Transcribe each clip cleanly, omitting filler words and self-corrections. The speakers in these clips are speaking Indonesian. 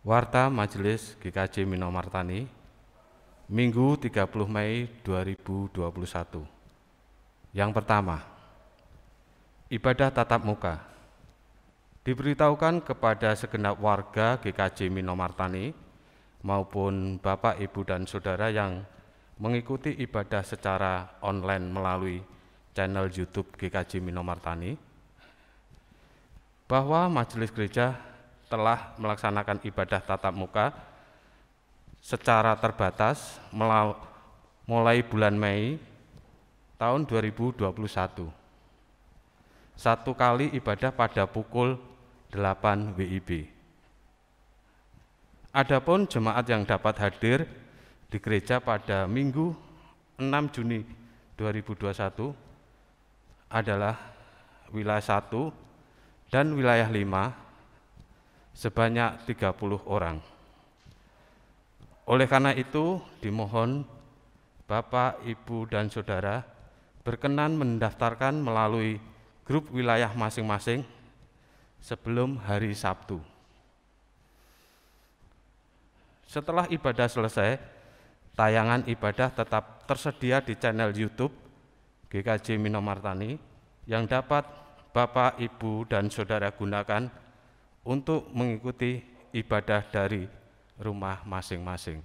Warta Majelis GKJ Minomartani, Minggu 30 Mei 2021. Yang pertama, ibadah tatap muka. Diberitahukan kepada segenap warga GKJ Minomartani maupun Bapak, Ibu, dan Saudara yang mengikuti ibadah secara online melalui channel YouTube GKJ Minomartani bahwa Majelis Gereja telah melaksanakan ibadah tatap muka secara terbatas mulai bulan Mei tahun 2021. Satu kali ibadah pada pukul 8 WIB. Adapun jemaat yang dapat hadir di gereja pada Minggu 6 Juni 2021 adalah wilayah 1 dan wilayah 5 sebanyak 30 orang. Oleh karena itu, dimohon Bapak, Ibu, dan Saudara berkenan mendaftarkan melalui grup wilayah masing-masing sebelum hari Sabtu. Setelah ibadah selesai, tayangan ibadah tetap tersedia di channel YouTube GKJ Minomartani yang dapat Bapak, Ibu, dan Saudara gunakan untuk mengikuti ibadah dari rumah masing-masing.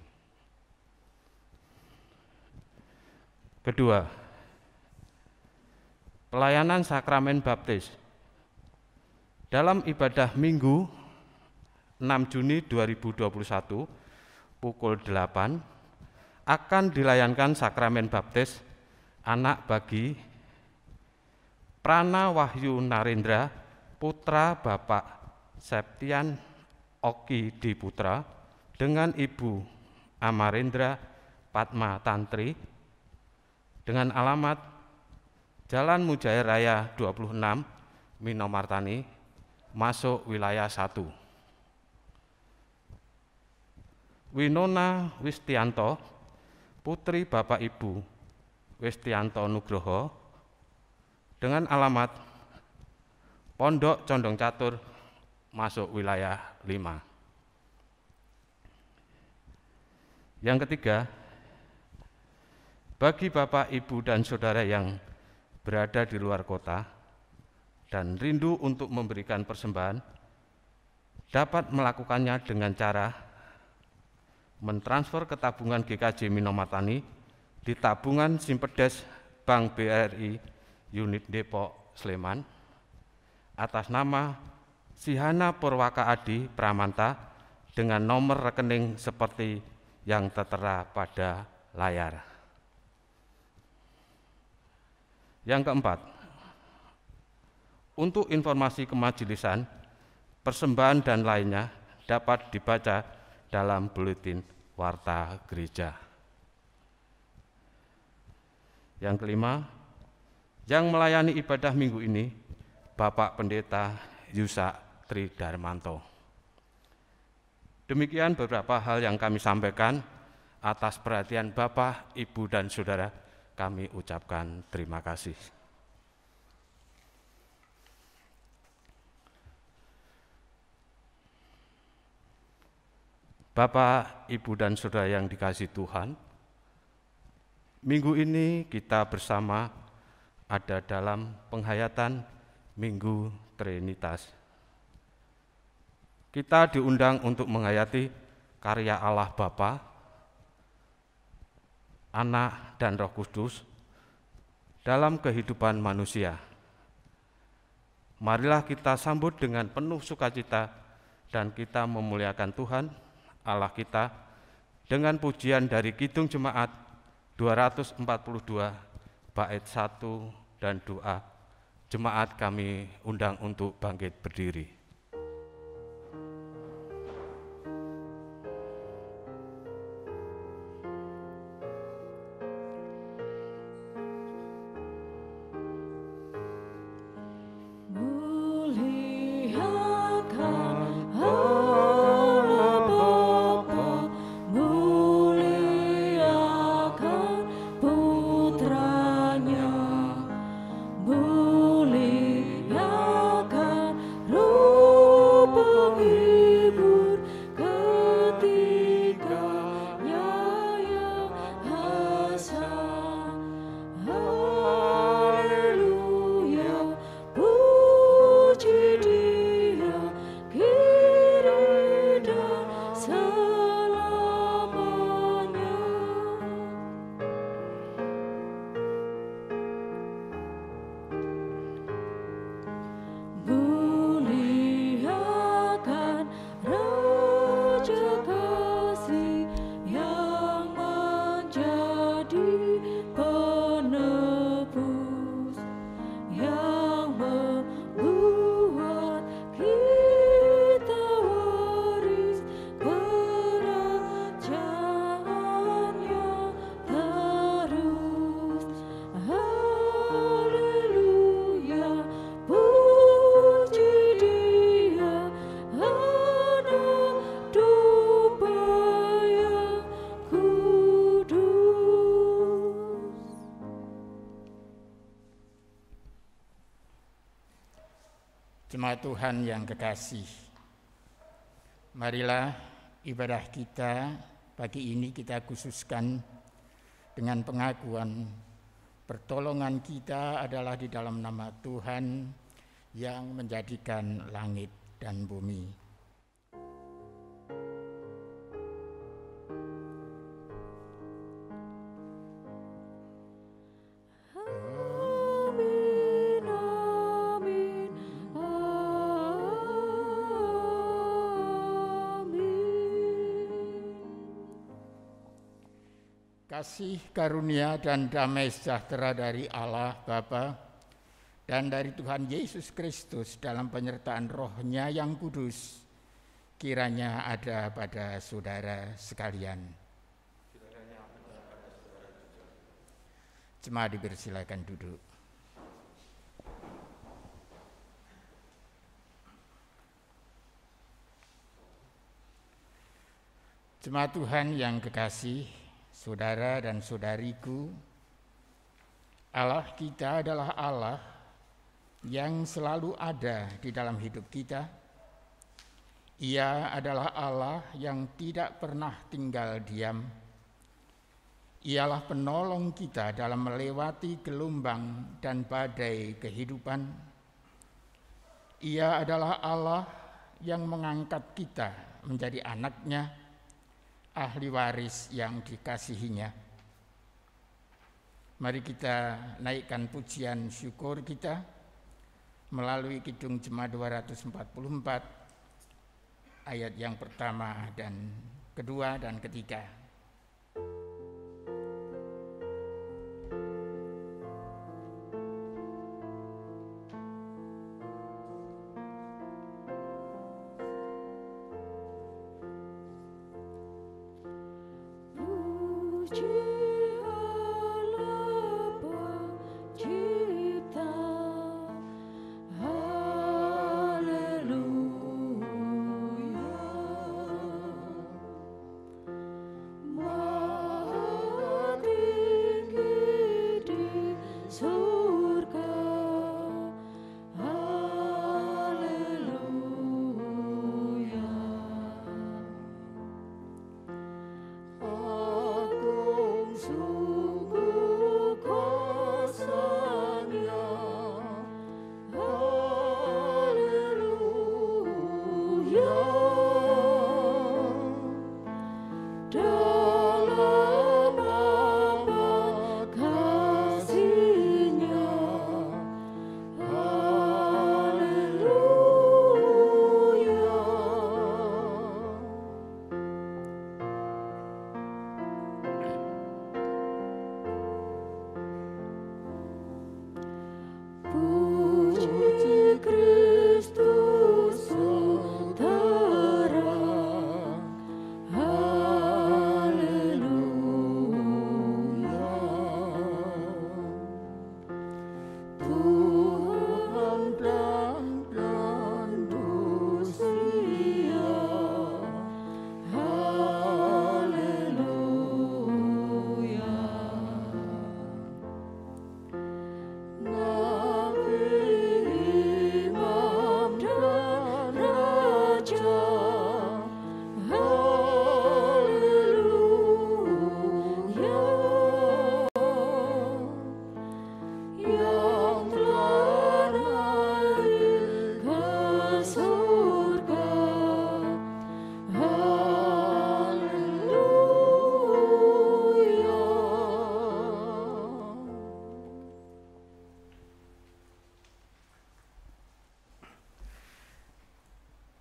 Kedua, pelayanan sakramen baptis. Dalam ibadah Minggu 6 Juni 2021 pukul 8 akan dilayankan sakramen baptis anak bagi Prana Wahyu Narendra, putra Bapak Septian Oki Diputra dengan Ibu Amarendra Padma Tantri dengan alamat Jalan Mujaya Raya 26 Minomartani, masuk wilayah 1. Winona Wistianto, putri Bapak Ibu Wistianto Nugroho dengan alamat Pondok Condong Catur, masuk wilayah 5. Yang ketiga, bagi Bapak, Ibu, dan Saudara yang berada di luar kota dan rindu untuk memberikan persembahan, dapat melakukannya dengan cara mentransfer ke tabungan GKJ Minomartani di tabungan Simpedes Bank BRI Unit Depok, Sleman, atas nama Sihana Purwaka Adi Pramanta dengan nomor rekening seperti yang tertera pada layar. Yang keempat, untuk informasi kemajelisan, persembahan dan lainnya dapat dibaca dalam buletin Warta Gereja. Yang kelima, yang melayani ibadah minggu ini, Bapak Pendeta Yusa Tri Darmanto. Demikian beberapa hal yang kami sampaikan. Atas perhatian Bapak, Ibu, dan Saudara, kami ucapkan terima kasih. Bapak, Ibu, dan Saudara yang dikasihi Tuhan, minggu ini kita bersama ada dalam penghayatan Minggu Trinitas. Kita diundang untuk menghayati karya Allah Bapa, Anak, dan Roh Kudus dalam kehidupan manusia. Marilah kita sambut dengan penuh sukacita dan kita memuliakan Tuhan Allah kita dengan pujian dari Kidung Jemaat 242 bait 1 dan doa. Jemaat kami undang untuk bangkit berdiri. Muliakan Ruh Tuhan yang kekasih, marilah ibadah kita pagi ini kita khususkan dengan pengakuan pertolongan kita adalah di dalam nama Tuhan yang menjadikan langit dan bumi. Kasih karunia dan damai sejahtera dari Allah Bapa dan dari Tuhan Yesus Kristus dalam penyertaan Roh-Nya yang kudus kiranya ada pada saudara sekalian. Jemaat dipersilakan duduk. Jemaat Tuhan yang kekasih, saudara dan saudariku, Allah kita adalah Allah yang selalu ada di dalam hidup kita. Ia adalah Allah yang tidak pernah tinggal diam. Ialah penolong kita dalam melewati gelombang dan badai kehidupan. Ia adalah Allah yang mengangkat kita menjadi anaknya, ahli waris yang dikasihinya. Mari kita naikkan pujian syukur kita melalui Kidung Jemaat 244 ayat yang pertama dan kedua dan ketiga.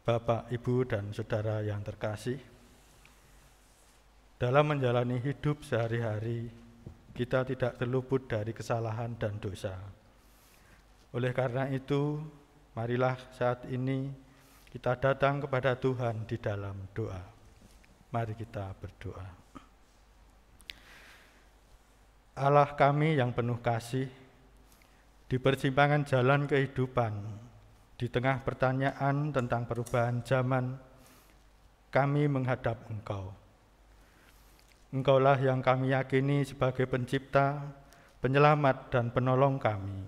Bapak, Ibu, dan Saudara yang terkasih, dalam menjalani hidup sehari-hari, kita tidak terluput dari kesalahan dan dosa. Oleh karena itu, marilah saat ini kita datang kepada Tuhan di dalam doa. Mari kita berdoa. Allah kami yang penuh kasih, di persimpangan jalan kehidupan, di tengah pertanyaan tentang perubahan zaman, kami menghadap Engkau. Engkaulah yang kami yakini sebagai pencipta, penyelamat, dan penolong kami.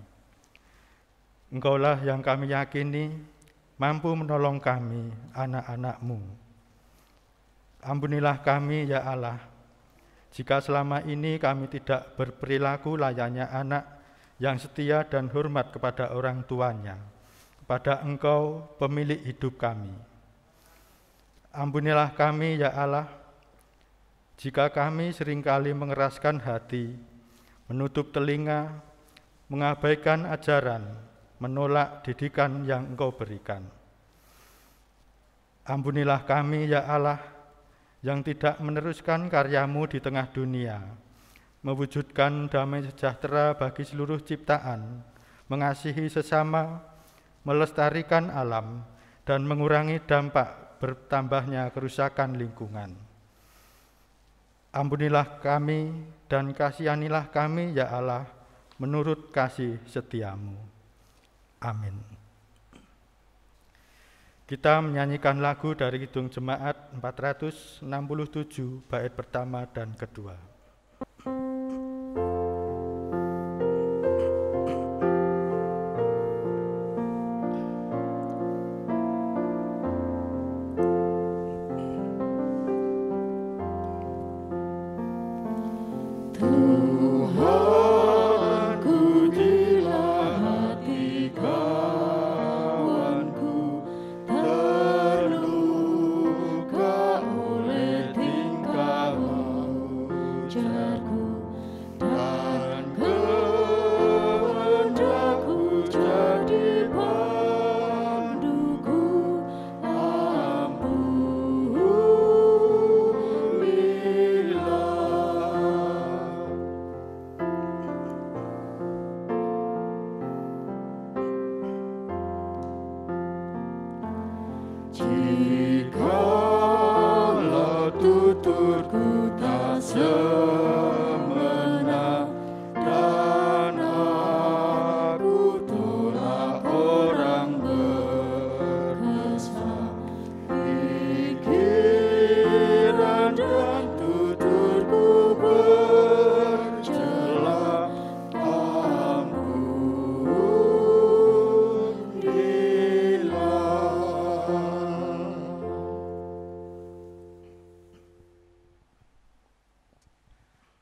Engkaulah yang kami yakini mampu menolong kami, anak-anak-Mu. Ampunilah kami, ya Allah, jika selama ini kami tidak berperilaku layaknya anak yang setia dan hormat kepada orang tuanya, kepada Engkau, pemilik hidup kami. Ampunilah kami, ya Allah, jika kami seringkali mengeraskan hati, menutup telinga, mengabaikan ajaran, menolak didikan yang Engkau berikan. Ampunilah kami, ya Allah, yang tidak meneruskan karya-Mu di tengah dunia, mewujudkan damai sejahtera bagi seluruh ciptaan, mengasihi sesama, melestarikan alam, dan mengurangi dampak bertambahnya kerusakan lingkungan. Ampunilah kami dan kasihanilah kami, ya Allah, menurut kasih setia-Mu. Amin. Kita menyanyikan lagu dari Kidung Jemaat 467, bait pertama dan kedua.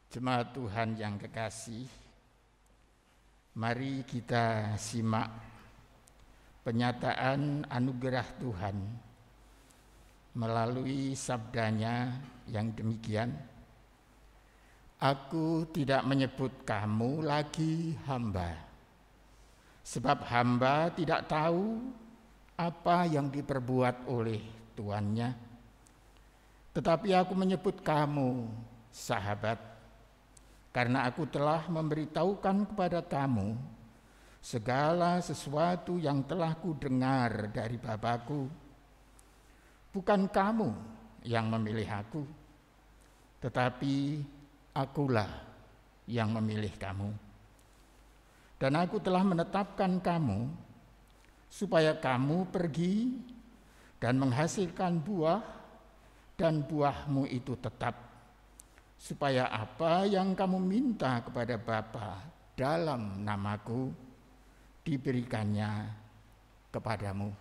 Jemaat Tuhan yang kekasih, mari kita simak penyataan anugerah Tuhan melalui sabdanya yang demikian. Aku tidak menyebut kamu lagi hamba, sebab hamba tidak tahu apa yang diperbuat oleh tuannya. Tetapi aku menyebut kamu sahabat, karena aku telah memberitahukan kepada kamu segala sesuatu yang telah kudengar dari Bapa-Ku. Bukan kamu yang memilih aku, tetapi akulah yang memilih kamu. Dan aku telah menetapkan kamu supaya kamu pergi dan menghasilkan buah, dan buahmu itu tetap, supaya apa yang kamu minta kepada Bapa dalam namaku diberikannya kepadamu.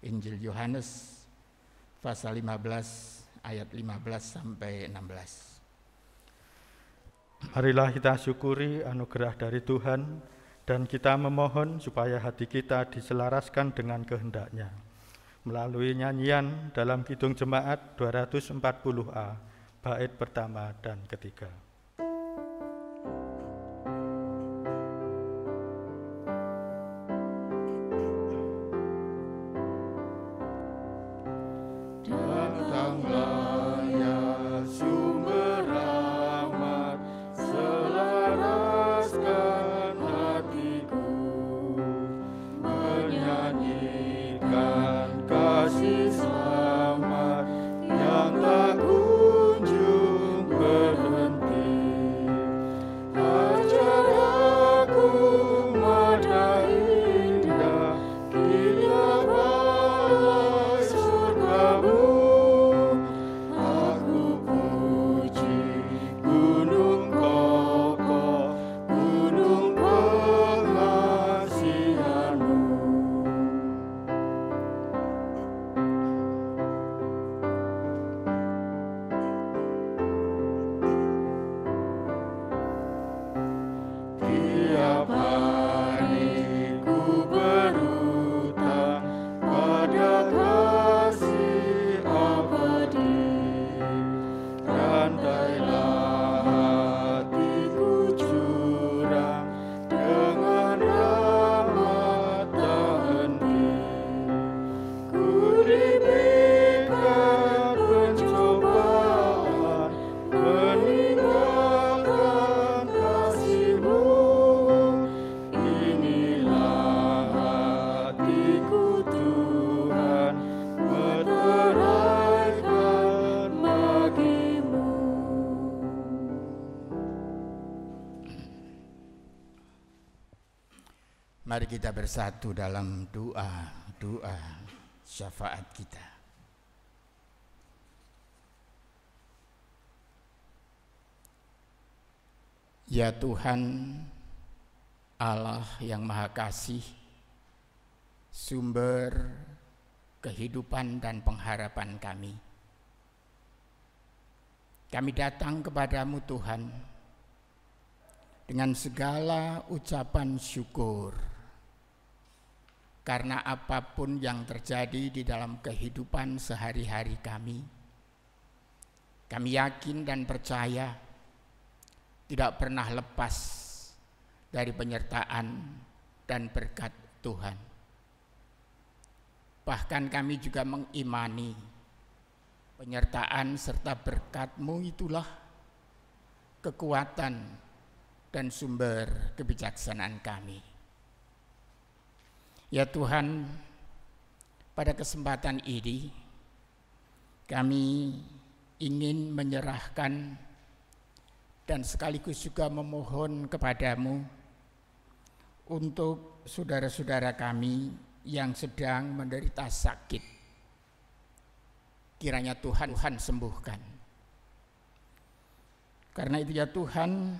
Injil Yohanes pasal 15 ayat 15 sampai 16. Marilah kita syukuri anugerah dari Tuhan dan kita memohon supaya hati kita diselaraskan dengan kehendak-Nya melalui nyanyian dalam Kidung Jemaat 240A, bait pertama dan ketiga. Datanglah ya sumber rahmat, selaraskan hatiku, menyanyikan kasih selamat yang tak kunjung berhenti. meremehkan pencobaan, meninggalkan kasih-Mu. Inilah hatiku Tuhan, meteraikan bagi-Mu. Mari kita bersatu dalam doa syafaat kita. Ya Tuhan, Allah yang Maha Kasih, sumber kehidupan dan pengharapan kami. Kami datang kepadamu Tuhan dengan segala ucapan syukur, karena apapun yang terjadi di dalam kehidupan sehari-hari kami yakin dan percaya tidak pernah lepas dari penyertaan dan berkat Tuhan. Bahkan kami juga mengimani penyertaan serta berkat-Mu itulah kekuatan dan sumber kebijaksanaan kami. Ya Tuhan, pada kesempatan ini kami ingin menyerahkan dan sekaligus juga memohon kepadamu untuk saudara-saudara kami yang sedang menderita sakit. Kiranya Tuhan sembuhkan. Karena itu ya Tuhan,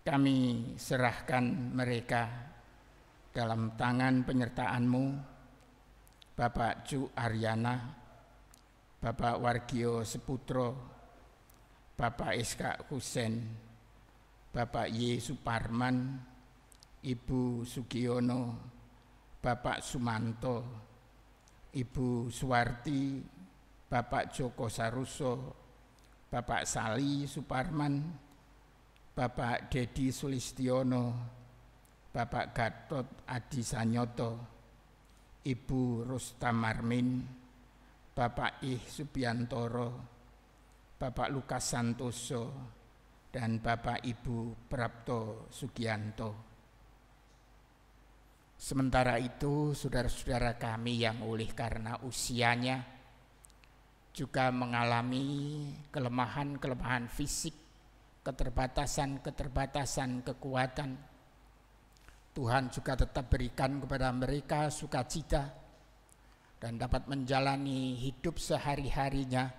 kami serahkan mereka dalam tangan penyertaan-Mu, Bapak Cu Aryana, Bapak Wargio Seputro, Bapak Iska Husen, Bapak Y Suparman, Ibu Sugiono, Bapak Sumanto, Ibu Suwarti, Bapak Joko Saruso, Bapak Sali Suparman, Bapak Dedi Sulistiono, Bapak Gatot Adi Sanyoto, Ibu Rustam Marmin, Bapak Ih Subiantoro, Bapak Lukas Santoso, dan Bapak Ibu Prapto Sugianto. Sementara itu, saudara-saudara kami yang oleh karena usianya juga mengalami kelemahan-kelemahan fisik, keterbatasan kekuatan, Tuhan juga tetap berikan kepada mereka sukacita dan dapat menjalani hidup sehari-harinya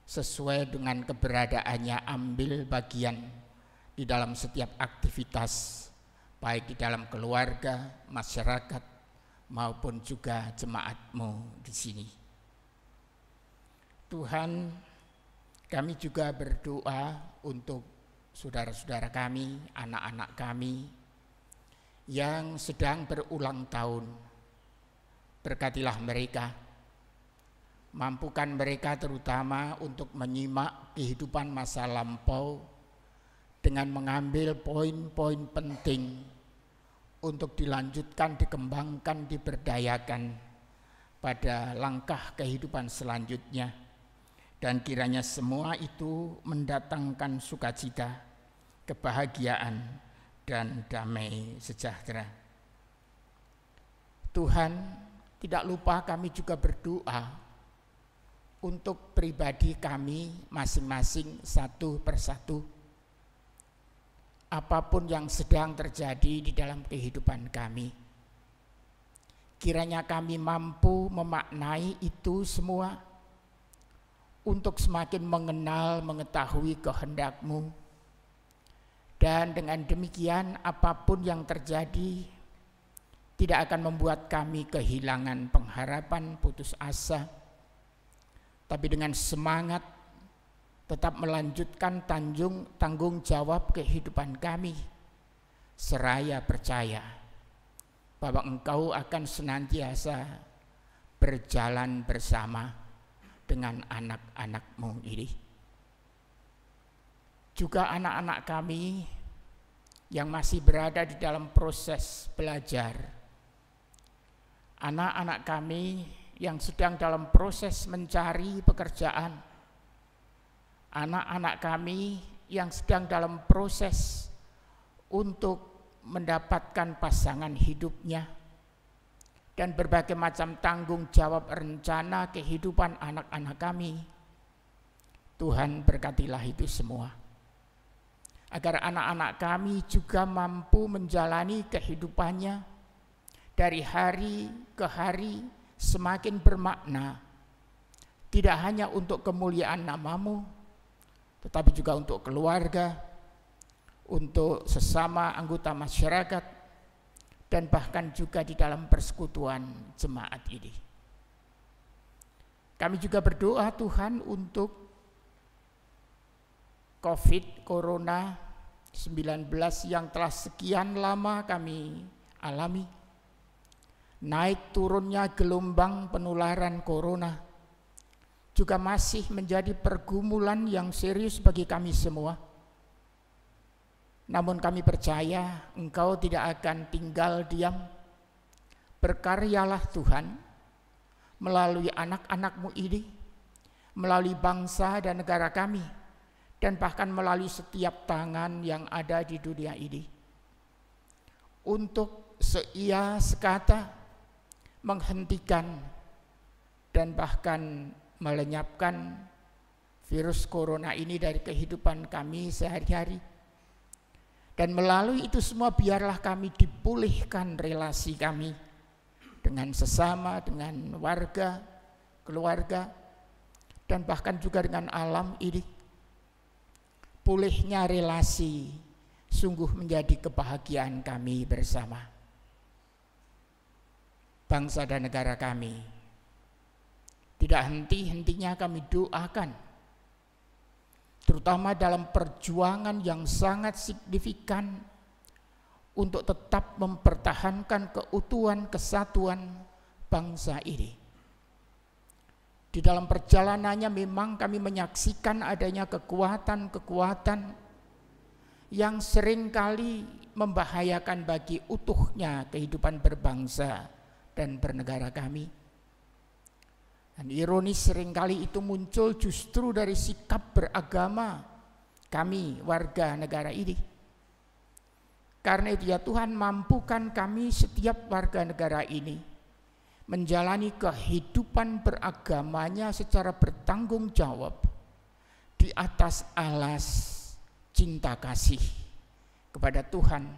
sesuai dengan keberadaannya, ambil bagian di dalam setiap aktivitas, baik di dalam keluarga, masyarakat, maupun juga jemaat-Mu di sini. Tuhan, kami juga berdoa untuk saudara-saudara kami, anak-anak kami, yang sedang berulang tahun. Berkatilah mereka, mampukan mereka terutama untuk menyimak kehidupan masa lampau dengan mengambil poin-poin penting untuk dilanjutkan, dikembangkan, diberdayakan pada langkah kehidupan selanjutnya, dan kiranya semua itu mendatangkan sukacita, kebahagiaan, dan damai sejahtera. Tuhan, tidak lupa kami juga berdoa untuk pribadi kami masing-masing satu persatu. Apapun yang sedang terjadi di dalam kehidupan kami, kiranya kami mampu memaknai itu semua untuk semakin mengenal, mengetahui kehendak-Mu. Dan dengan demikian apapun yang terjadi tidak akan membuat kami kehilangan pengharapan, putus asa, tapi dengan semangat tetap melanjutkan tanggung jawab kehidupan kami, seraya percaya bahwa Engkau akan senantiasa berjalan bersama dengan anak-anak-Mu ini. Juga anak-anak kami yang masih berada di dalam proses belajar, anak-anak kami yang sedang dalam proses mencari pekerjaan, anak-anak kami yang sedang dalam proses untuk mendapatkan pasangan hidupnya, dan berbagai macam tanggung jawab rencana kehidupan anak-anak kami. Tuhan berkatilah itu semua, agar anak-anak kami juga mampu menjalani kehidupannya dari hari ke hari semakin bermakna, tidak hanya untuk kemuliaan nama-Mu, tetapi juga untuk keluarga, untuk sesama anggota masyarakat, dan bahkan juga di dalam persekutuan jemaat ini. Kami juga berdoa Tuhan untuk Corona-19 yang telah sekian lama kami alami. Naik turunnya gelombang penularan corona juga masih menjadi pergumulan yang serius bagi kami semua. Namun kami percaya Engkau tidak akan tinggal diam. Berkaryalah Tuhan melalui anak-anak-Mu ini, melalui bangsa dan negara kami, dan bahkan melalui setiap tangan yang ada di dunia ini. Untuk seia sekata menghentikan dan bahkan melenyapkan virus corona ini dari kehidupan kami sehari-hari. Dan melalui itu semua biarlah kami dipulihkan relasi kami dengan sesama, dengan warga, keluarga, dan bahkan juga dengan alam ini. Pulihnya relasi sungguh menjadi kebahagiaan kami bersama. Bangsa dan negara kami, tidak henti-hentinya kami doakan, terutama dalam perjuangan yang sangat signifikan untuk tetap mempertahankan keutuhan kesatuan bangsa ini. Di dalam perjalanannya memang kami menyaksikan adanya kekuatan-kekuatan yang seringkali membahayakan bagi utuhnya kehidupan berbangsa dan bernegara kami. Dan ironis seringkali itu muncul justru dari sikap beragama kami warga negara ini. Karena itu ya Tuhan, mampukan kami setiap warga negara ini menjalani kehidupan beragamanya secara bertanggung jawab di atas alas cinta kasih kepada Tuhan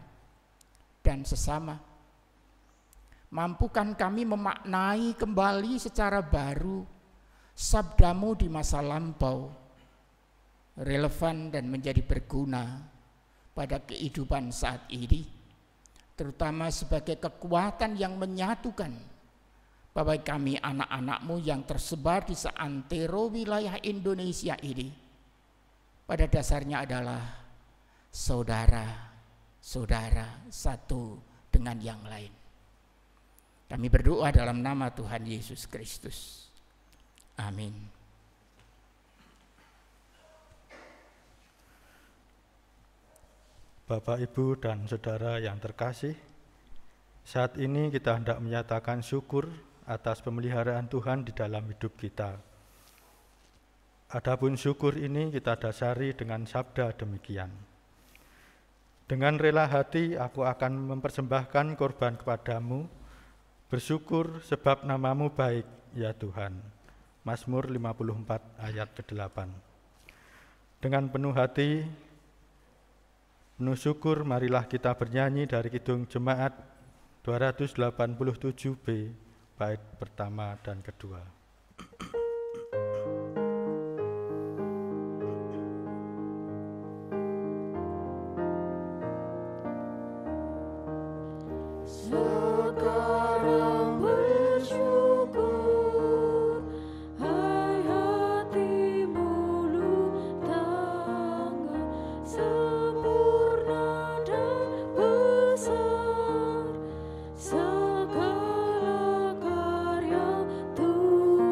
dan sesama. Mampukan kami memaknai kembali secara baru sabda-Mu di masa lampau, relevan dan menjadi berguna pada kehidupan saat ini, terutama sebagai kekuatan yang menyatukan bagi kami anak-anak-Mu yang tersebar di seantero wilayah Indonesia ini. Pada dasarnya adalah saudara-saudara satu dengan yang lain. Kami berdoa dalam nama Tuhan Yesus Kristus. Amin. Bapak, Ibu, dan Saudara yang terkasih, saat ini kita hendak menyatakan syukur atas pemeliharaan Tuhan di dalam hidup kita. Adapun syukur ini kita dasari dengan sabda demikian. Dengan rela hati aku akan mempersembahkan korban kepadamu, bersyukur sebab nama-Mu baik, ya Tuhan. Mazmur 54 ayat ke-8. Dengan penuh hati, penuh syukur, marilah kita bernyanyi dari Kidung Jemaat 287B, bait pertama dan kedua. Segala karya Tuhan.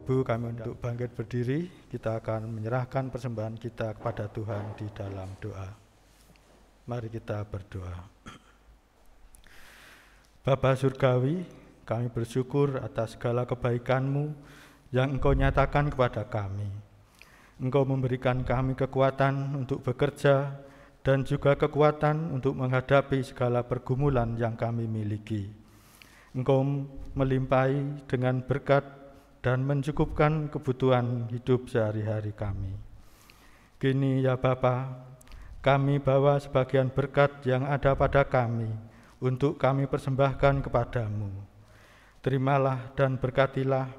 Ibu, kami untuk bangkit berdiri, kita akan menyerahkan persembahan kita kepada Tuhan di dalam doa. Mari kita berdoa. Bapa Surgawi, kami bersyukur atas segala kebaikan-Mu yang Engkau nyatakan kepada kami. Engkau memberikan kami kekuatan untuk bekerja dan juga kekuatan untuk menghadapi segala pergumulan yang kami miliki. Engkau melimpahi dengan berkat dan mencukupkan kebutuhan hidup sehari-hari kami. Kini ya Bapa, kami bawa sebagian berkat yang ada pada kami untuk kami persembahkan kepadamu. Terimalah dan berkatilah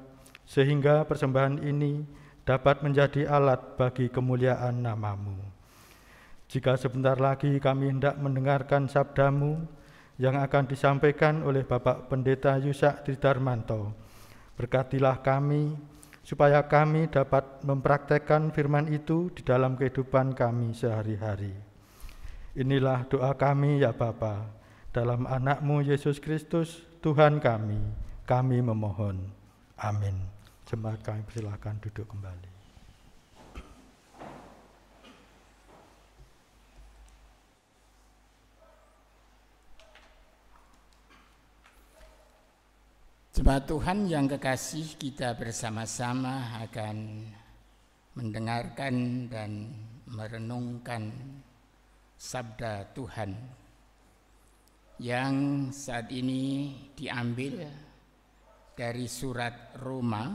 sehingga persembahan ini dapat menjadi alat bagi kemuliaan nama-Mu. Jika sebentar lagi kami hendak mendengarkan sabda-Mu yang akan disampaikan oleh Bapak Pendeta Yusak Tridarmanto, berkatilah kami, supaya kami dapat mempraktekkan firman itu di dalam kehidupan kami sehari-hari. Inilah doa kami ya Bapa, dalam anak-Mu Yesus Kristus, Tuhan kami memohon. Amin. Jemaat kami persilakan duduk kembali. Jemaat Tuhan yang kekasih, kita bersama-sama akan mendengarkan dan merenungkan sabda Tuhan yang saat ini diambil dari surat Roma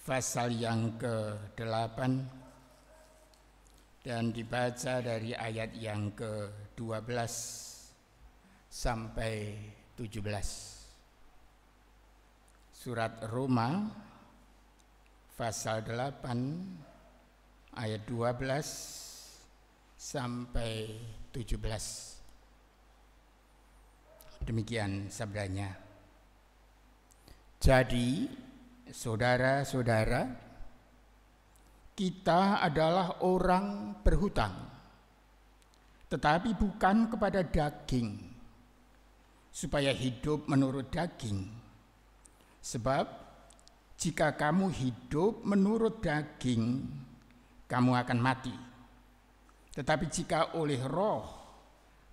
pasal yang ke-8 dan dibaca dari ayat yang ke-12 sampai 17. Surat Roma pasal 8 ayat 12 sampai 17. Demikian sabdanya. Jadi, saudara-saudara, kita adalah orang berhutang, tetapi bukan kepada daging, supaya hidup menurut daging. Sebab jika kamu hidup menurut daging, kamu akan mati. Tetapi jika oleh Roh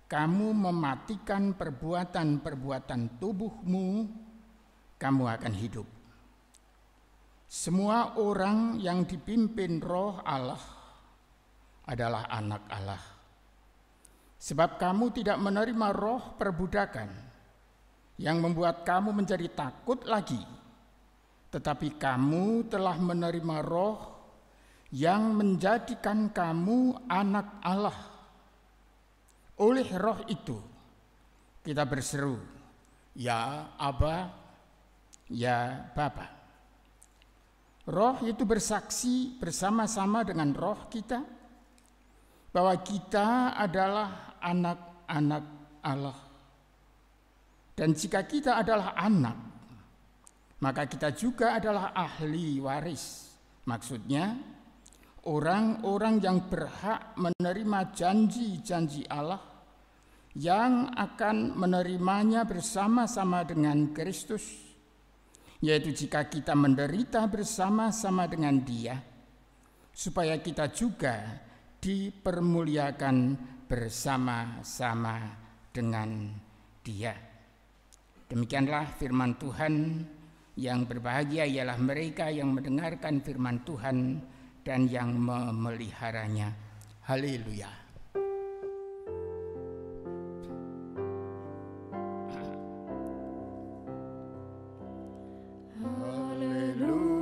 kamu mematikan perbuatan-perbuatan tubuhmu, kamu akan hidup. Semua orang yang dipimpin Roh Allah adalah anak Allah. Sebab kamu tidak menerima roh perbudakan yang membuat kamu menjadi takut lagi, tetapi kamu telah menerima Roh yang menjadikan kamu anak Allah. Oleh Roh itu kita berseru, ya Aba, ya Bapa. Roh itu bersaksi bersama-sama dengan roh kita bahwa kita adalah anak-anak Allah. Dan jika kita adalah anak, maka kita juga adalah ahli waris. Maksudnya, orang-orang yang berhak menerima janji-janji Allah yang akan menerimanya bersama-sama dengan Kristus, yaitu jika kita menderita bersama-sama dengan Dia, supaya kita juga dipermuliakan bersama-sama dengan Dia. Demikianlah firman Tuhan. Yang berbahagia ialah mereka yang mendengarkan firman Tuhan dan yang memeliharanya. Haleluya. Haleluya,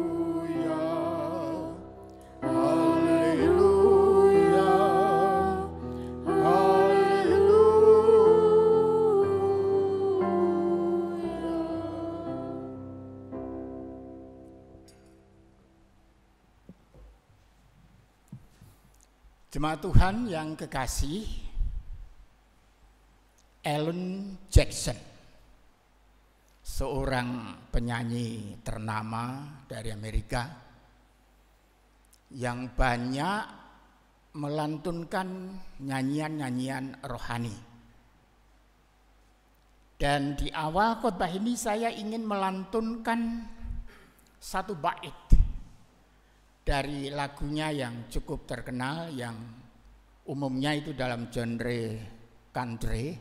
Jemaat Tuhan yang kekasih, Alan Jackson, seorang penyanyi ternama dari Amerika yang banyak melantunkan nyanyian-nyanyian rohani. Dan di awal khotbah ini saya ingin melantunkan satu bait dari lagunya yang cukup terkenal, yang umumnya itu dalam genre country,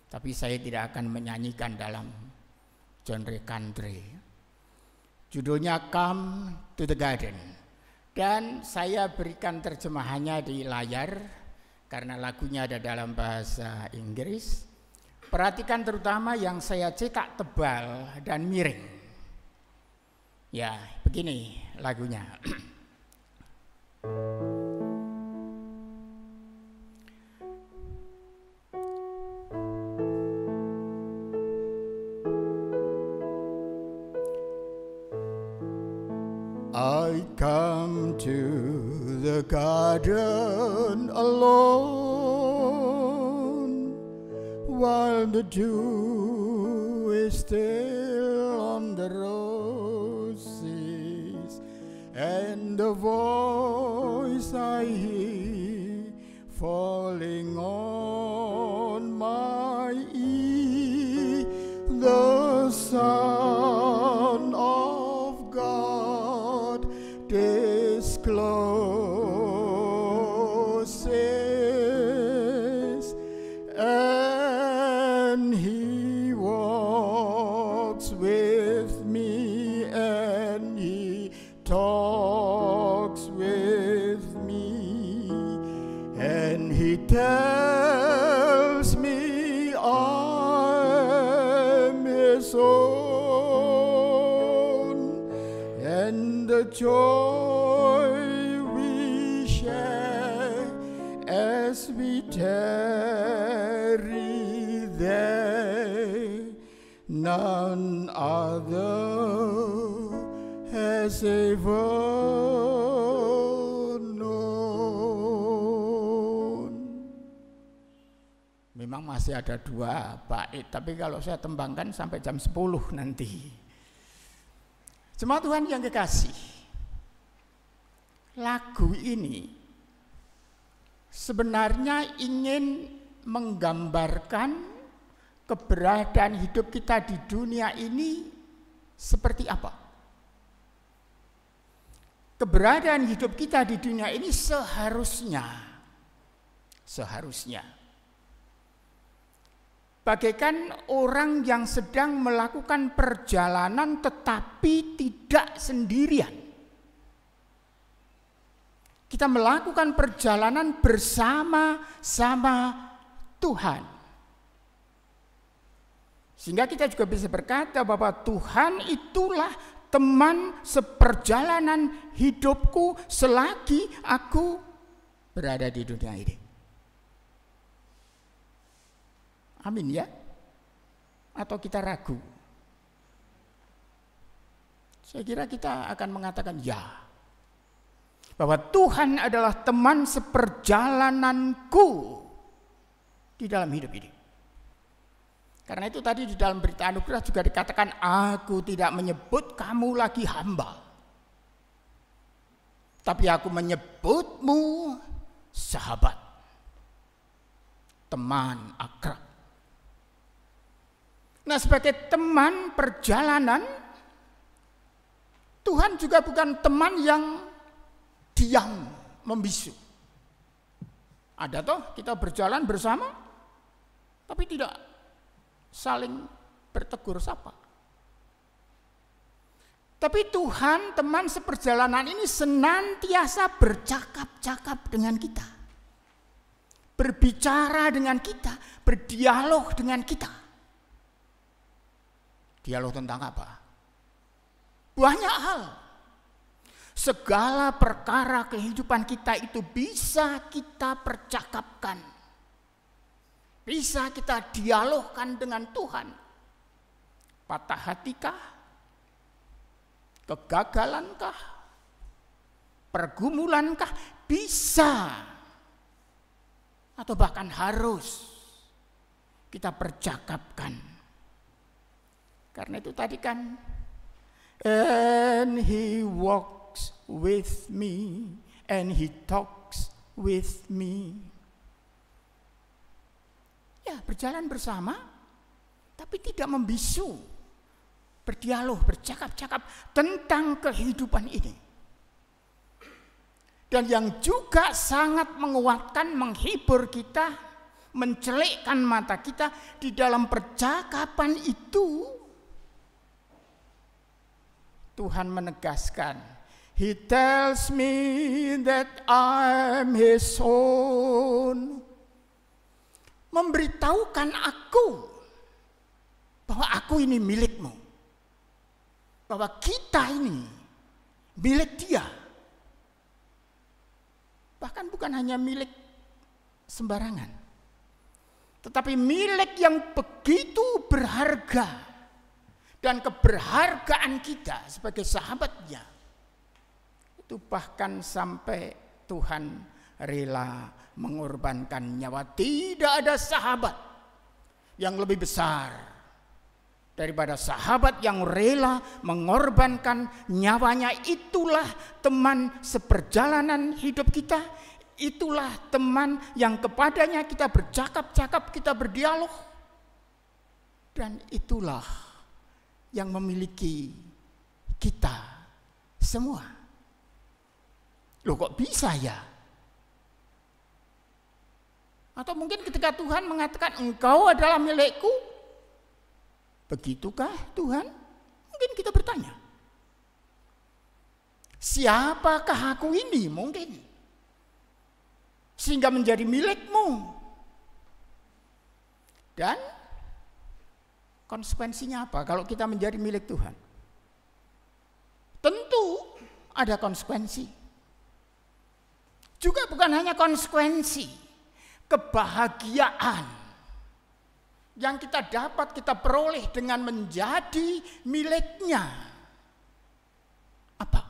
tapi saya tidak akan menyanyikan dalam genre country. Judulnya Come to the Garden, dan saya berikan terjemahannya di layar karena lagunya ada dalam bahasa Inggris. Perhatikan terutama yang saya cetak tebal dan miring. Ya, begini lagunya. I come to the garden alone while the dew is still on the roses, and the voice I hear falling on my ear, the Son of God discloses, and he walks with me, and he talks with me, and he tells me I'm his own, and the joy we share as we tarry there, none other has ever known. Memang masih ada 2 bait, tapi kalau saya tembangkan sampai jam 10 nanti. Jemaat Tuhan yang kekasih, lagu ini sebenarnya ingin menggambarkan keberadaan hidup kita di dunia ini seperti apa. Keberadaan hidup kita di dunia ini seharusnya bagaikan orang yang sedang melakukan perjalanan tetapi tidak sendirian. Kita melakukan perjalanan bersama-sama Tuhan. Sehingga kita juga bisa berkata bahwa Tuhan itulah teman seperjalanan hidupku selagi aku berada di dunia ini. Amin ya? Atau kita ragu? Saya kira kita akan mengatakan ya. Bahwa Tuhan adalah teman seperjalananku di dalam hidup ini. Karena itu tadi di dalam berita anugerah juga dikatakan, aku tidak menyebut kamu lagi hamba, tapi aku menyebutmu sahabat, teman akrab. Nah, sebagai teman perjalanan, Tuhan juga bukan teman yang diam membisu. Ada toh kita berjalan bersama, tapi tidak saling bertegur sapa. Tapi Tuhan, teman seperjalanan ini senantiasa bercakap-cakap dengan kita, berbicara dengan kita, berdialog dengan kita. Dialog tentang apa? Banyak hal. Segala perkara kehidupan kita itu bisa kita percakapkan. Bisa kita dialogkan dengan Tuhan. Patah hatikah? Kegagalankah? Pergumulankah? Bisa atau bahkan harus kita percakapkan. Karena itu tadi kan, and he walks with me and he talks with me. Ya, berjalan bersama tapi tidak membisu, berdialog, bercakap-cakap tentang kehidupan ini. Dan yang juga sangat menguatkan, menghibur kita, mencelikkan mata kita di dalam percakapan itu, Tuhan menegaskan, He tells me that I'm His own. Memberitahukan aku bahwa aku ini milikmu, bahwa kita ini milik Dia. Bahkan bukan hanya milik sembarangan, tetapi milik yang begitu berharga, dan keberhargaan kita sebagai sahabatnya itu bahkan sampai Tuhan rela mengorbankan nyawa. Tidak ada sahabat yang lebih besar daripada sahabat yang rela mengorbankan nyawanya. Itulah teman seperjalanan hidup kita. Itulah teman yang kepadanya kita bercakap-cakap, kita berdialog. Dan itulah yang memiliki kita semua. Loh, kok bisa ya? Atau mungkin ketika Tuhan mengatakan engkau adalah milikku, begitukah Tuhan? Mungkin kita bertanya, siapakah aku ini mungkin sehingga menjadi milikmu? Dan konsekuensinya apa kalau kita menjadi milik Tuhan? Tentu ada konsekuensi. Juga bukan hanya konsekuensi, kebahagiaan yang kita dapat, kita peroleh dengan menjadi miliknya. Apa?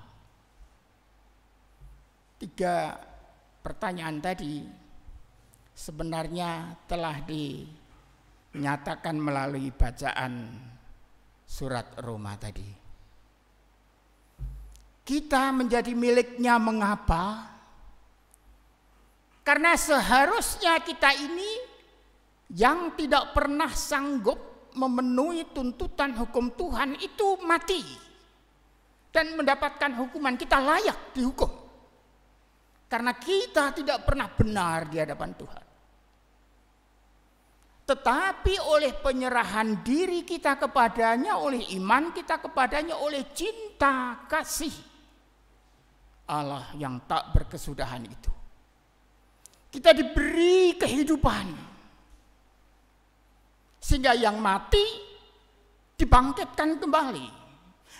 3 pertanyaan tadi sebenarnya telah dinyatakan melalui bacaan surat Roma tadi. Kita menjadi miliknya mengapa? Karena seharusnya kita ini yang tidak pernah sanggup memenuhi tuntutan hukum Tuhan itu mati dan mendapatkan hukuman. Kita layak dihukum karena kita tidak pernah benar di hadapan Tuhan. Tetapi oleh penyerahan diri kita kepadanya, oleh iman kita kepadanya, oleh cinta kasih Allah yang tak berkesudahan itu, kita diberi kehidupan, sehingga yang mati dibangkitkan kembali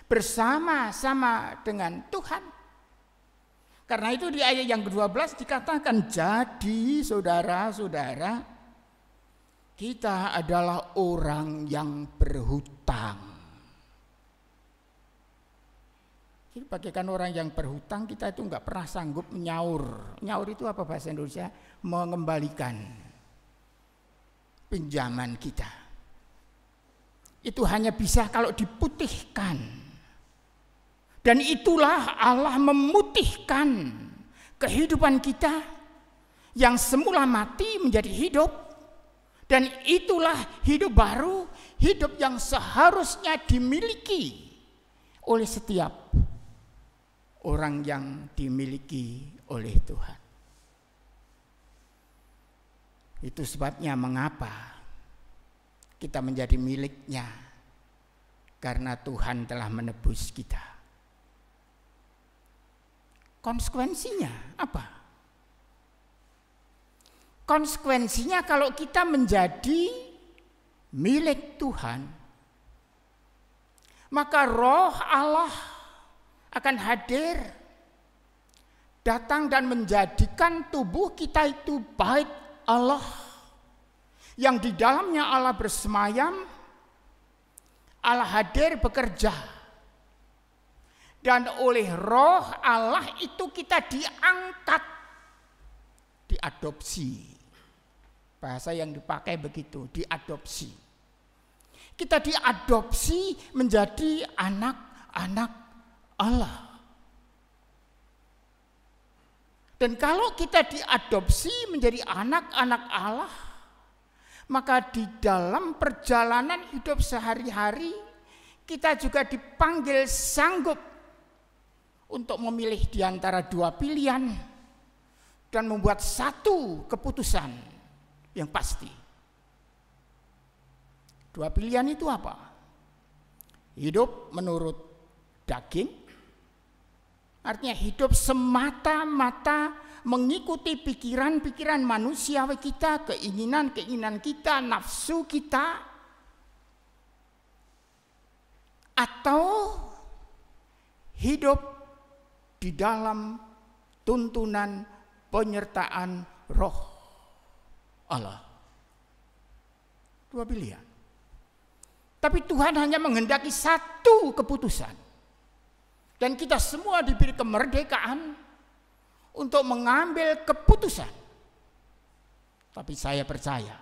bersama-sama dengan Tuhan. Karena itu di ayat yang ke-12 dikatakan, jadi saudara-saudara, kita adalah orang yang berhutang. Jadi bagaikan orang yang berhutang, kita itu enggak pernah sanggup menyaur. Nyaur itu apa bahasa Indonesia? Mengembalikan pinjaman kita. Itu hanya bisa kalau diputihkan. Dan itulah Allah memutihkan kehidupan kita yang semula mati menjadi hidup. Dan itulah hidup baru, hidup yang seharusnya dimiliki oleh setiap orang yang dimiliki oleh Tuhan. Itu sebabnya mengapa kita menjadi miliknya, karena Tuhan telah menebus kita. Konsekuensinya apa? Konsekuensinya kalau kita menjadi milik Tuhan, maka Roh Allah akan hadir, datang dan menjadikan tubuh kita itu bait Allah, yang di dalamnya Allah bersemayam, Allah hadir bekerja. Dan oleh Roh Allah itu kita diangkat, diadopsi Bahasa yang dipakai begitu, diadopsi. Kita diadopsi menjadi anak-anak Allah. Dan kalau kita diadopsi menjadi anak-anak Allah, maka di dalam perjalanan hidup sehari-hari kita juga dipanggil sanggup untuk memilih di antara dua pilihan dan membuat satu keputusan yang pasti. Dua pilihan itu apa? Hidup menurut daging, artinya hidup semata-mata mengikuti pikiran-pikiran manusiawi kita, keinginan-keinginan kita, nafsu kita, atau hidup di dalam tuntunan penyertaan Roh Allah. Dua pilihan. Tapi Tuhan hanya menghendaki satu keputusan. Dan kita semua diberi kemerdekaan untuk mengambil keputusan. Tapi saya percaya,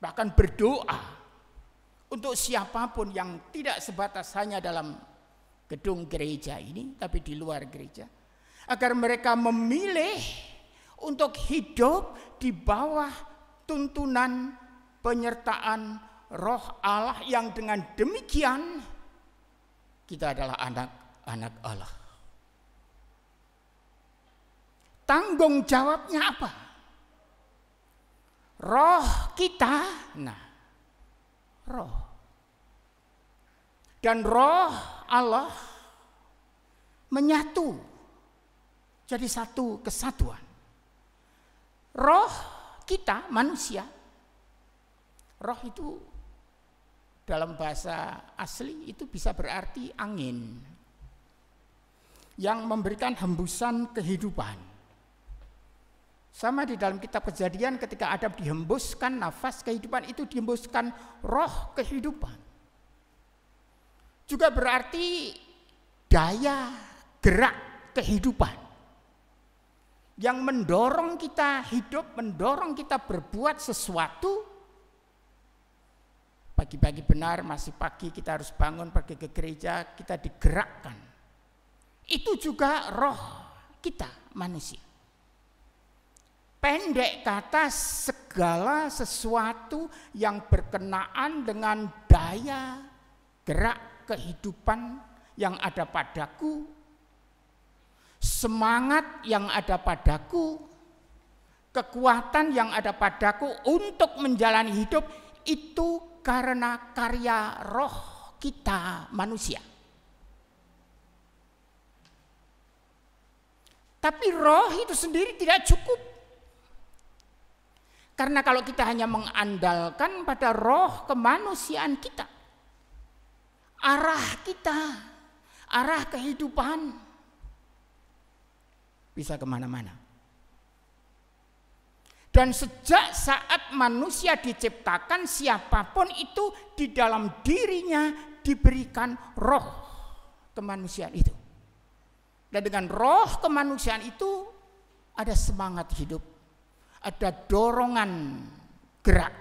bahkan berdoa untuk siapapun yang tidak sebatas hanya dalam gedung gereja ini, tapi di luar gereja, agar mereka memilih untuk hidup di bawah tuntunan penyertaan Roh Allah, yang dengan demikian kita adalah anak-anak Allah. Tanggung jawabnya apa? Roh kita, roh. Dan Roh Allah menyatu jadi satu kesatuan. Roh kita manusia, roh itu dalam bahasa asli itu bisa berarti angin yang memberikan hembusan kehidupan. Sama di dalam kitab Kejadian ketika Adam dihembuskan nafas kehidupan, itu dihembuskan roh kehidupan. Juga berarti daya gerak kehidupan yang mendorong kita hidup, mendorong kita berbuat sesuatu. Pagi-pagi benar, masih pagi kita harus bangun pergi ke gereja, kita digerakkan. Itu juga roh kita manusia. Pendek kata, segala sesuatu yang berkenaan dengan daya gerak kehidupan yang ada padaku, semangat yang ada padaku, kekuatan yang ada padaku untuk menjalani hidup, itu karena karya roh kita manusia. Tapi roh itu sendiri tidak cukup. Karena kalau kita hanya mengandalkan pada roh kemanusiaan kita, arah kita, arah kehidupan bisa kemana-mana. Dan sejak saat manusia diciptakan, siapapun itu di dalam dirinya diberikan roh kemanusiaan itu. Dan dengan roh kemanusiaan itu ada semangat hidup, ada dorongan gerak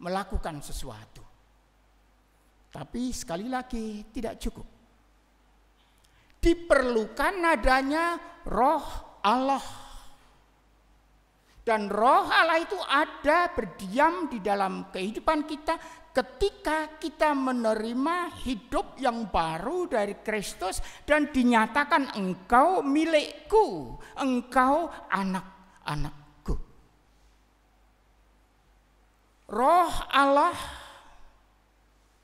melakukan sesuatu. Tapi sekali lagi tidak cukup. Diperlukan adanya roh Allah. Dan roh Allah itu ada berdiam di dalam kehidupan kita ketika kita menerima hidup yang baru dari Kristus dan dinyatakan engkau milikku, engkau anak-anakku. Roh Allah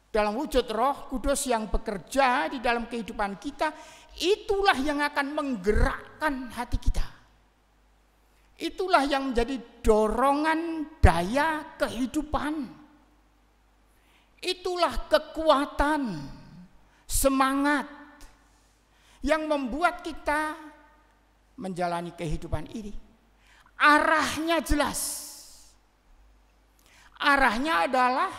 dalam wujud Roh Kudus yang bekerja di dalam kehidupan kita, itulah yang akan menggerakkan hati kita. Itulah yang menjadi dorongan daya kehidupan. Itulah kekuatan, semangat yang membuat kita menjalani kehidupan ini. Arahnya jelas. Arahnya adalah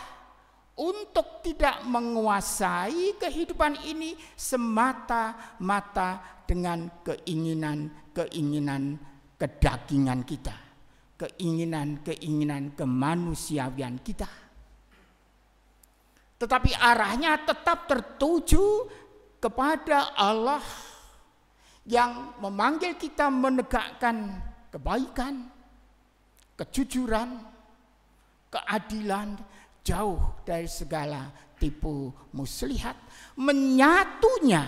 untuk tidak menguasai kehidupan ini semata-mata dengan keinginan-keinginan kedagingan kita. keinginan-keinginan kemanusiawian kita. Tetapi arahnya tetap tertuju kepada Allah yang memanggil kita menegakkan kebaikan, kejujuran, keadilan, jauh dari segala tipu muslihat, menyatunya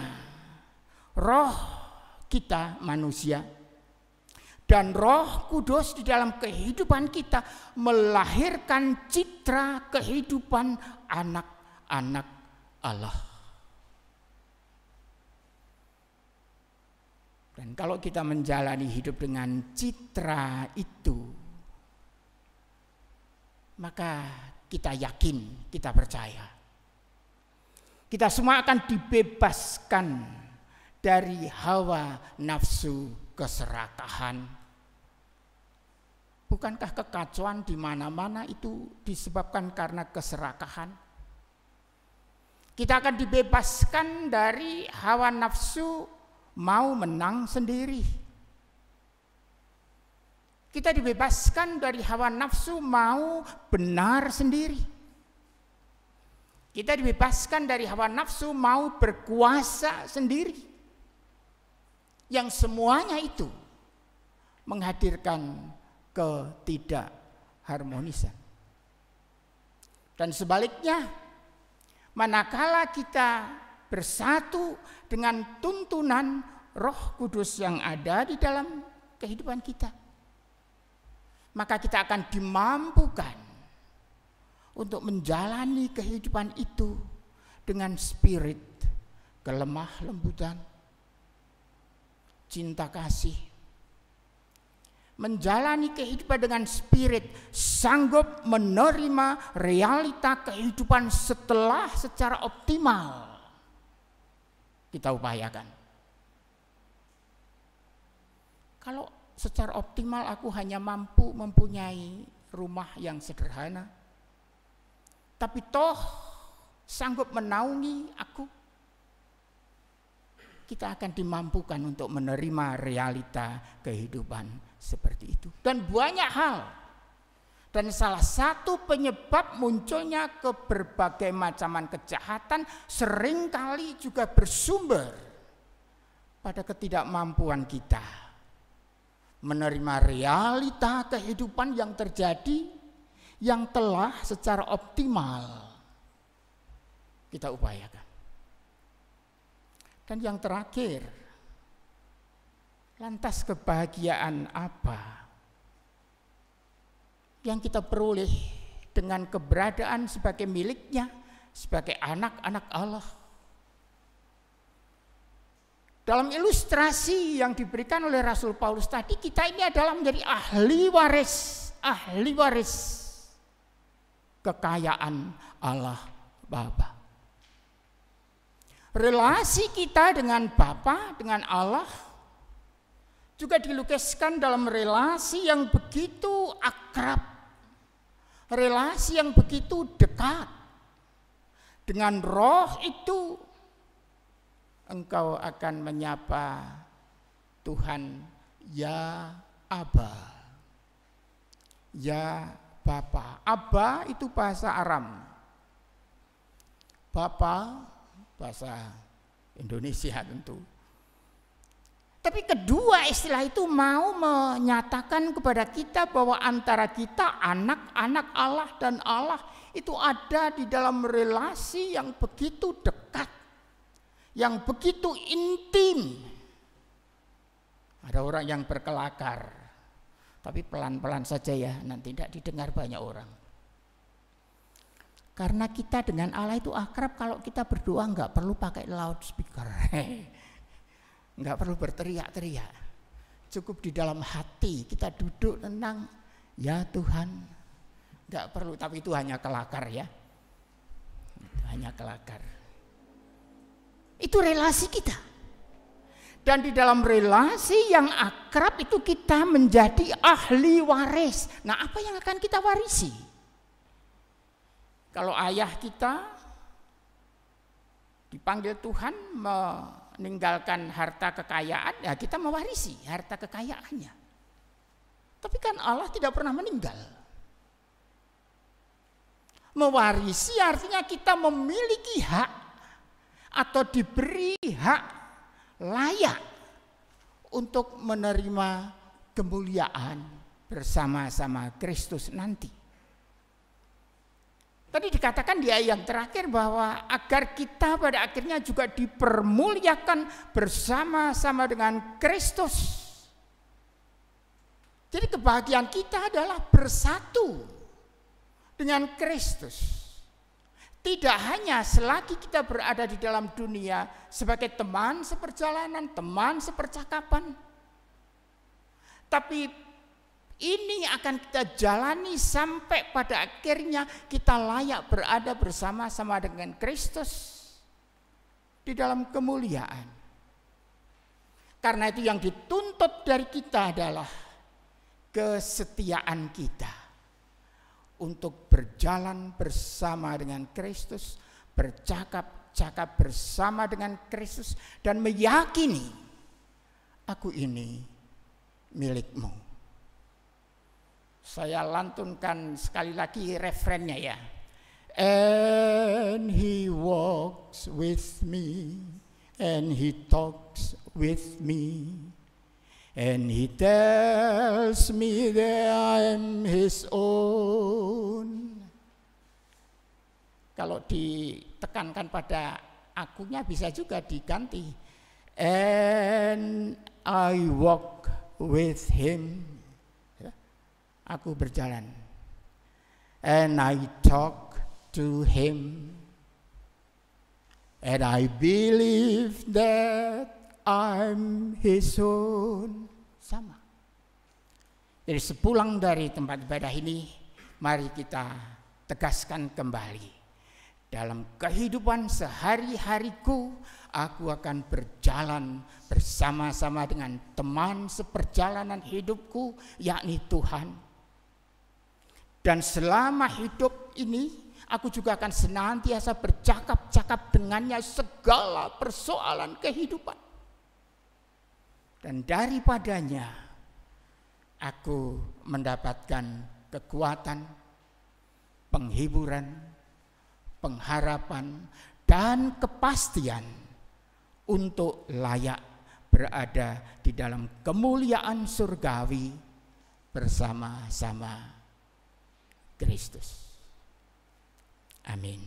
roh kita manusia dan Roh Kudus di dalam kehidupan kita melahirkan citra kehidupan anak-anak Allah. Dan kalau kita menjalani hidup dengan citra itu, maka kita yakin, kita percaya, kita semua akan dibebaskan dari hawa nafsu keserakahan. Bukankah kekacauan di mana-mana itu disebabkan karena keserakahan? Kita akan dibebaskan dari hawa nafsu mau menang sendiri. Kita dibebaskan dari hawa nafsu mau benar sendiri. Kita dibebaskan dari hawa nafsu mau berkuasa sendiri. Yang semuanya itu menghadirkan ketidakharmonisan. Dan sebaliknya, manakala kita bersatu dengan tuntunan Roh Kudus yang ada di dalam kehidupan kita, maka kita akan dimampukan untuk menjalani kehidupan itu dengan spirit kelemah lembutan, cinta kasih, menjalani kehidupan dengan spirit sanggup menerima realita kehidupan secara optimal kita upayakan. Kalau secara optimal aku hanya mampu mempunyai rumah yang sederhana, tapi toh sanggup menaungi aku, kita akan dimampukan untuk menerima realita kehidupan seperti itu. Dan banyak hal. Dan salah satu penyebab munculnya berbagai macam kejahatan seringkali juga bersumber pada ketidakmampuan kita menerima realita kehidupan yang terjadi, yang telah secara optimal kita upayakan. Dan yang terakhir, lantas kebahagiaan apa yang kita peroleh dengan keberadaan sebagai miliknya, sebagai anak-anak Allah? Dalam ilustrasi yang diberikan oleh Rasul Paulus tadi, kita ini adalah menjadi ahli waris kekayaan Allah Bapa. Relasi kita dengan Bapa, dengan Allah, juga dilukiskan dalam relasi yang begitu akrab, relasi yang begitu dekat. Dengan roh itu engkau akan menyapa Tuhan, ya Aba, ya Bapa. Aba itu bahasa Aram, Bapa bahasa Indonesia tentu. Tapi kedua istilah itu mau menyatakan kepada kita bahwa antara kita anak-anak Allah dan Allah itu ada di dalam relasi yang begitu dekat, yang begitu intim. Ada orang yang berkelakar, tapi pelan-pelan saja ya, nanti tidak didengar banyak orang. Karena kita dengan Allah itu akrab, kalau kita berdoa nggak perlu pakai loudspeaker. Nggak perlu berteriak-teriak, cukup di dalam hati kita duduk tenang, ya Tuhan, nggak perlu. Tapi itu hanya kelakar ya, itu hanya kelakar. Itu relasi kita, dan di dalam relasi yang akrab itu kita menjadi ahli waris. Nah, apa yang akan kita warisi? Kalau ayah kita dipanggil Tuhan meninggalkan harta kekayaan, ya kita mewarisi harta kekayaannya. Tapi kan Allah tidak pernah meninggal. Mewarisi artinya kita memiliki hak atau diberi hak layak untuk menerima kemuliaan bersama-sama Kristus nanti. Tadi dikatakan di ayat yang terakhir bahwa agar kita pada akhirnya juga dipermuliakan bersama-sama dengan Kristus. Jadi kebahagiaan kita adalah bersatu dengan Kristus. Tidak hanya selagi kita berada di dalam dunia sebagai teman seperjalanan, teman sepercakapan. Tapi ini akan kita jalani sampai pada akhirnya kita layak berada bersama-sama dengan Kristus di dalam kemuliaan. Karena itu yang dituntut dari kita adalah kesetiaan kita untuk berjalan bersama dengan Kristus, bercakap-cakap bersama dengan Kristus, dan meyakini aku ini milikmu. Saya lantunkan sekali lagi refrennya ya. And he walks with me, and he talks with me, and he tells me that I am his own. Kalau ditekankan pada akunya bisa juga diganti. And I walk with him. Aku berjalan. And I talk to him. And I believe that I'm his own. Sama. Jadi sepulang dari tempat ibadah ini, mari kita tegaskan kembali. Dalam kehidupan sehari-hariku, aku akan berjalan bersama-sama dengan teman seperjalanan hidupku, yakni Tuhan. Dan selama hidup ini, aku juga akan senantiasa bercakap-cakap dengannya segala persoalan kehidupan. Dan daripadanya, aku mendapatkan kekuatan, penghiburan, pengharapan, dan kepastian untuk layak berada di dalam kemuliaan surgawi bersama-sama Kristus. Amin.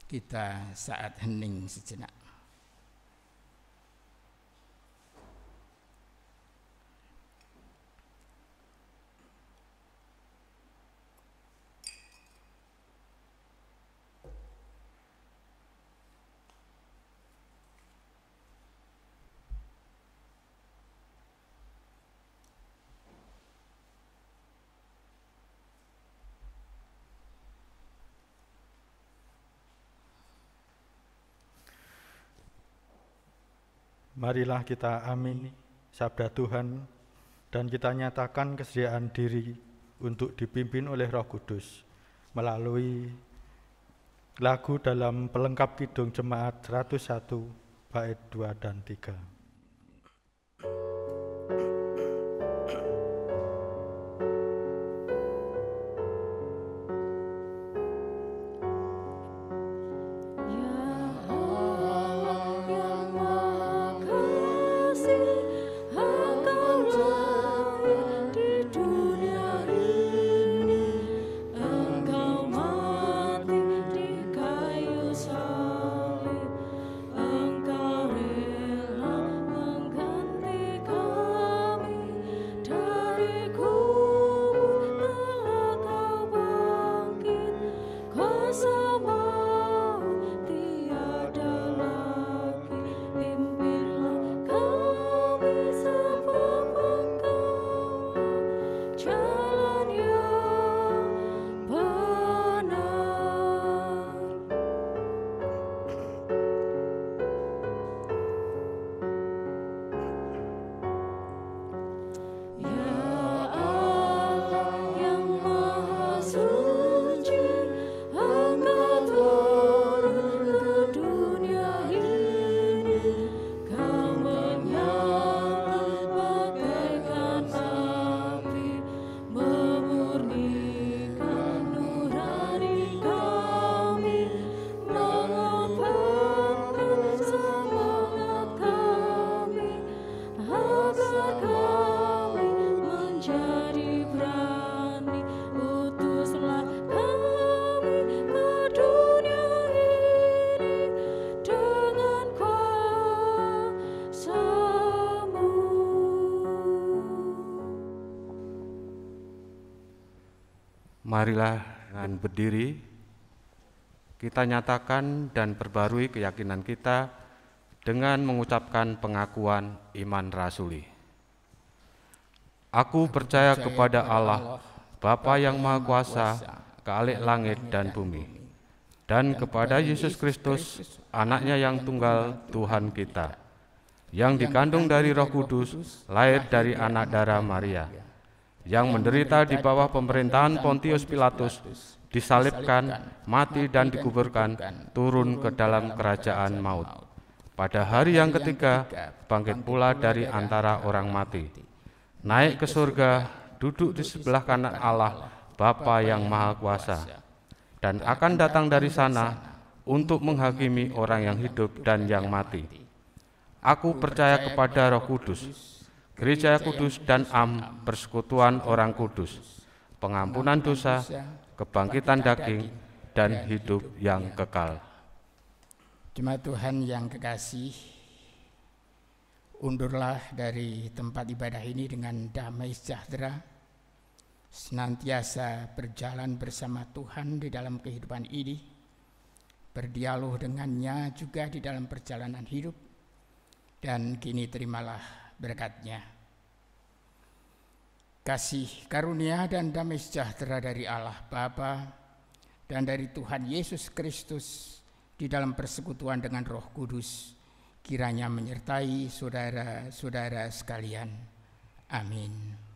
Kita saat hening sejenak. Marilah kita amini sabda Tuhan dan kita nyatakan kesediaan diri untuk dipimpin oleh Roh Kudus melalui lagu dalam pelengkap kidung Jemaat 101 bait 2 dan 3. Engkau rela Marilah dengan berdiri, kita nyatakan dan perbarui keyakinan kita dengan mengucapkan pengakuan iman rasuli. Aku percaya kepada Allah, Bapa yang Maha Kuasa, Khalik langit dan bumi, dan kepada Yesus Kristus, Anak-Nya yang tunggal, Tuhan kita, yang dikandung dari Roh Kudus, lahir dari anak darah Maria, yang menderita di bawah pemerintahan Pontius Pilatus, disalibkan, mati dan dikuburkan, turun ke dalam kerajaan maut. Pada hari yang ketiga, bangkit pula dari antara orang mati, naik ke surga, duduk di sebelah kanan Allah, Bapa yang Maha Kuasa, dan akan datang dari sana untuk menghakimi orang yang hidup dan yang mati. Aku percaya kepada Roh Kudus, Gereja Kudus dan persekutuan orang kudus, pengampunan dosa, kebangkitan daging, dan hidup yang kekal. Jemaat Tuhan yang kekasih, undurlah dari tempat ibadah ini dengan damai sejahtera, senantiasa berjalan bersama Tuhan di dalam kehidupan ini, berdialog dengannya juga di dalam perjalanan hidup, dan kini terimalah berkat-Nya. Kasih karunia dan damai sejahtera dari Allah Bapa dan dari Tuhan Yesus Kristus di dalam persekutuan dengan Roh Kudus kiranya menyertai saudara-saudara sekalian. Amin.